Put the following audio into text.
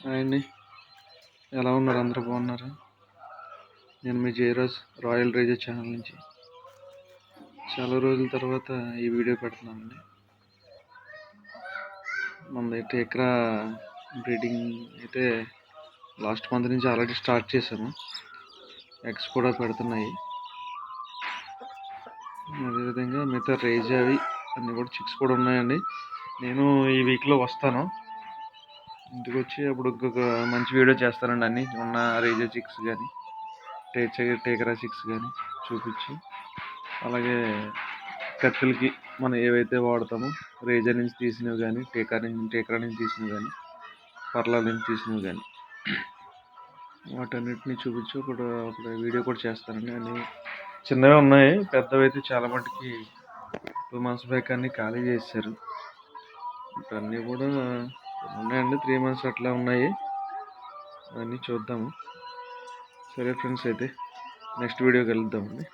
Hi అండి, ఎలా ఉన్నారు? అందరూ బాగున్నారా? నేను మీ జయరాజ్ రాయల్ రేజర్ ఛానల్ నుంచి చాలా రోజుల తర్వాత ఈ వీడియో పెడుతున్నానండి. మనది టేక్రా బ్రీడింగ్ అయితే లాస్ట్ మంత్ నుంచి ఆల్రెడీ స్టార్ట్ చేశాను. ఎగ్స్ కూడా పెడుతున్నాయి. అదేవిధంగా మిగతా రేజ్ అవి అన్నీ కూడా చిక్స్ కూడా ఉన్నాయండి. నేను ఈ వీక్లో వస్తాను ఇంటికి వచ్చి అప్పుడు ఇంకొక మంచి వీడియో చేస్తానండి. అన్నీ ఉన్న రేజర్ చిక్స్ కానీ టేకరా చిక్స్ కానీ చూపించి, అలాగే కత్తులకి మనం ఏవైతే వాడతామో రేజర్ నుంచి తీసినవి కానీ టేకరా నుంచి తీసినవి కానీ పర్లా నుంచి తీసినవి కానీ వాటన్నిటిని చూపించి ఒక వీడియో కూడా చేస్తానండి. అన్నీ చిన్నవే ఉన్నాయి, పెద్దవి అయితే చాలా మటుకి 2 months బ్యాక్ అన్నీ ఖాళీ చేశారు. ఇవన్నీ కూడా ఉన్నాయండి, 3 months అట్లా ఉన్నాయి. అవన్నీ చూద్దాము. సరే ఫ్రెండ్స్, అయితే నెక్స్ట్ వీడియోకి వెళ్దామండి.